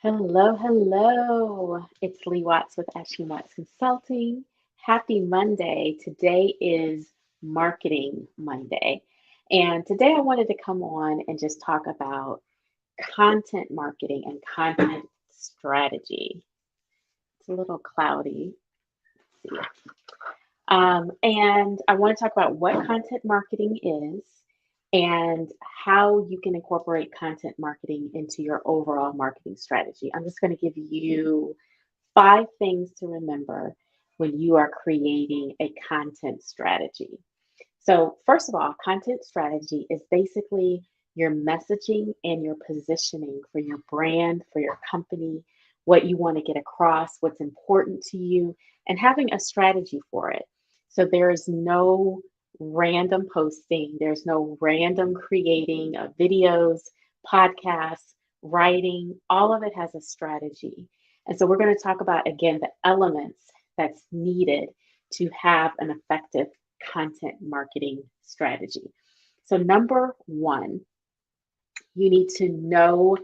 Hello, hello. It's Lee Watts with Ashley Watts Consulting. Happy Monday. Today is Marketing Monday. And today I wanted to come on and just talk about content marketing and content strategy. It's a little cloudy. Let's see. And I want to talk about what content marketing is and how you can incorporate content marketing into your overall marketing strategy. I'm just going to give you 5 things to remember when you are creating a content strategy. So, first of all, content strategy is basically your messaging and your positioning for your brand, for your company, what you want to get across, what's important to you, and having a strategy for it. So, there is no random posting, there's no random creating of videos, podcasts, writing. All of it has a strategy. And so, we're going to talk about again the elements that's needed to have an effective content marketing strategy. So, number one, you need to know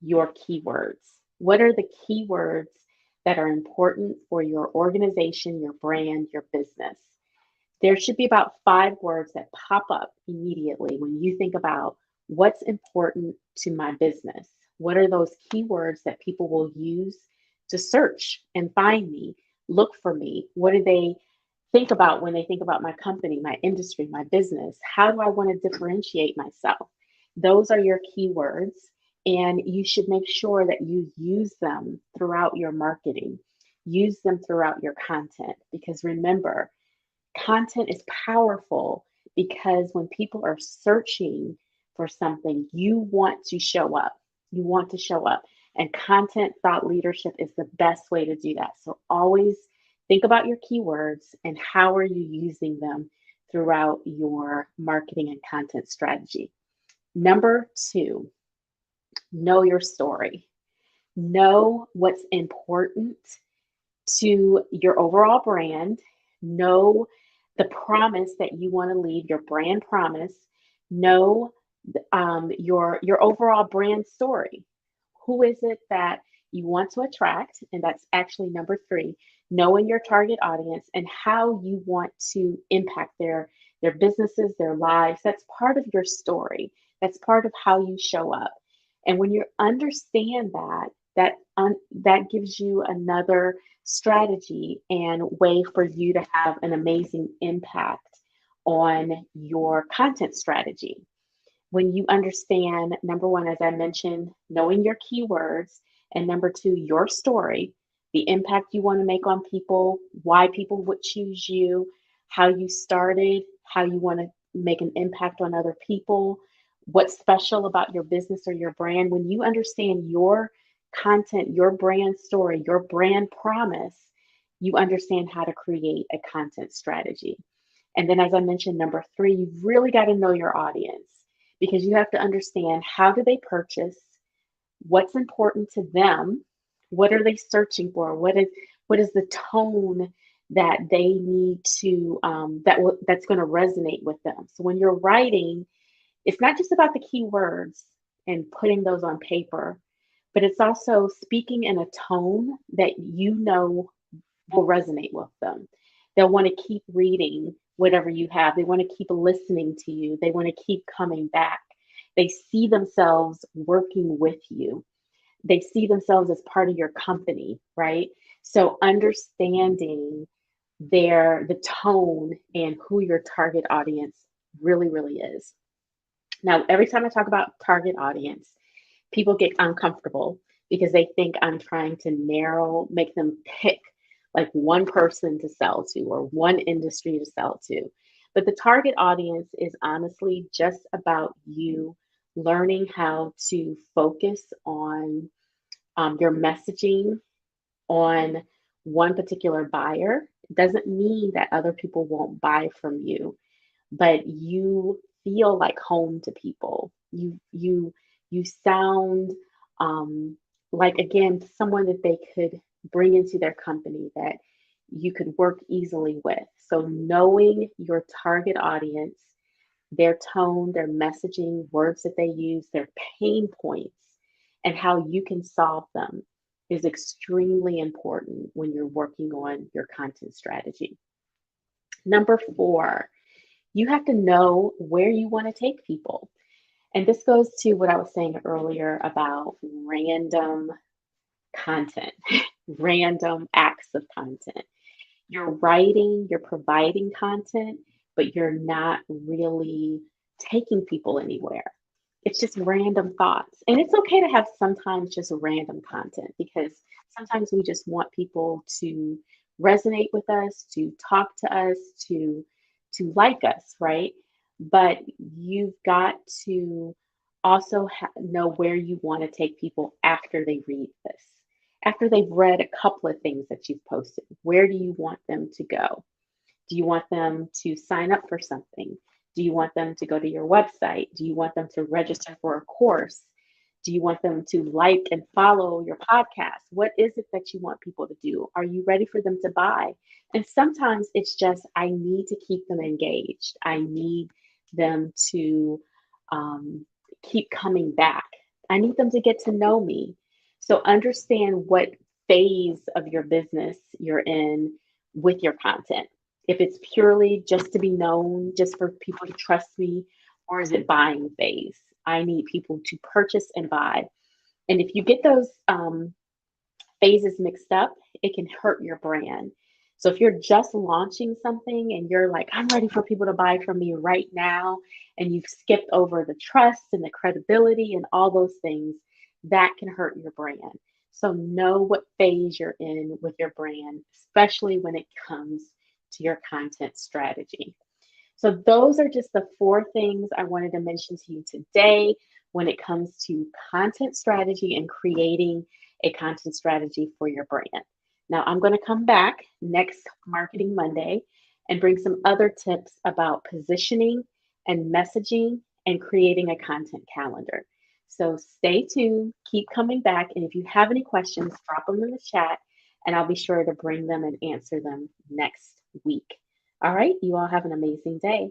your keywords. What are the keywords that are important for your organization, your brand, your business? There should be about 5 words that pop up immediately when you think about what's important to my business. What are those keywords that people will use to search and find me, look for me? What do they think about when they think about my company, my industry, my business? How do I want to differentiate myself? Those are your keywords, and you should make sure that you use them throughout your marketing, use them throughout your content, because remember, content is powerful because when people are searching for something, you want to show up. You want to show up. And content thought leadership is the best way to do that. So always think about your keywords and how are you using them throughout your marketing and content strategy. Number 2, know your story. Know what's important to your overall brand. Know the promise that you want to leave, your brand promise. Know your overall brand story. Who is it that you want to attract? And that's actually number 3. Knowing your target audience and how you want to impact their businesses, their lives. That's part of your story. That's part of how you show up. And when you understand that, that gives you another strategy and way for you to have an amazing impact on your content strategy. When you understand, number 1, as I mentioned, knowing your keywords, and number 2, your story, the impact you want to make on people, why people would choose you, how you started, how you want to make an impact on other people, what's special about your business or your brand. When you understand your content, your brand story, your brand promise, you understand how to create a content strategy. And then, as I mentioned, number 3, you've really got to know your audience because you have to understand how do they purchase, what's important to them, what are they searching for, what is the tone that they need to that's going to resonate with them. So when you're writing, it's not just about the keywords and putting those on paper, but it's also speaking in a tone that you know will resonate with them. They'll want to keep reading whatever you have. They want to keep listening to you. They want to keep coming back. They see themselves working with you. They see themselves as part of your company, right? So understanding the tone and who your target audience really, really is. Now, every time I talk about target audience, people get uncomfortable because they think I'm trying to make them pick like one person to sell to or one industry to sell to. But the target audience is honestly just about you learning how to focus on your messaging on one particular buyer. It doesn't mean that other people won't buy from you, but you feel like home to people. You sound like again someone that they could bring into their company that you could work easily with. So knowing your target audience, their tone, their messaging, words that they use, their pain points, and how you can solve them is extremely important when you're working on your content strategy. Number four, you have to know where you want to take people. And this goes to what I was saying earlier about random content, random acts of content. You're writing, you're providing content, but you're not really taking people anywhere. It's just random thoughts. And it's okay to have sometimes just random content because sometimes we just want people to resonate with us, to talk to us, to like us, right? But you've got to also know where you want to take people after they read this. After they've read a couple of things that you've posted, where do you want them to go? Do you want them to sign up for something? Do you want them to go to your website? Do you want them to register for a course? Do you want them to like and follow your podcast? What is it that you want people to do? Are you ready for them to buy? And sometimes it's just, I need to keep them engaged. I need them to um, keep coming back. I need them to get to know me. So understand what phase of your business you're in with your content. If it's purely just to be known, just for people to trust me, or is it buying phase? I need people to purchase and buy. And if you get those phases mixed up, it can hurt your brand. So if you're just launching something and you're like, I'm ready for people to buy from me right now, and you've skipped over the trust and the credibility and all those things, that can hurt your brand. So know what phase you're in with your brand, especially when it comes to your content strategy. So those are just the four things I wanted to mention to you today when it comes to content strategy and creating a content strategy for your brand. Now, I'm going to come back next Marketing Monday and bring some other tips about positioning and messaging and creating a content calendar. So stay tuned, keep coming back, and if you have any questions, drop them in the chat, and I'll be sure to bring them and answer them next week. All right, you all have an amazing day.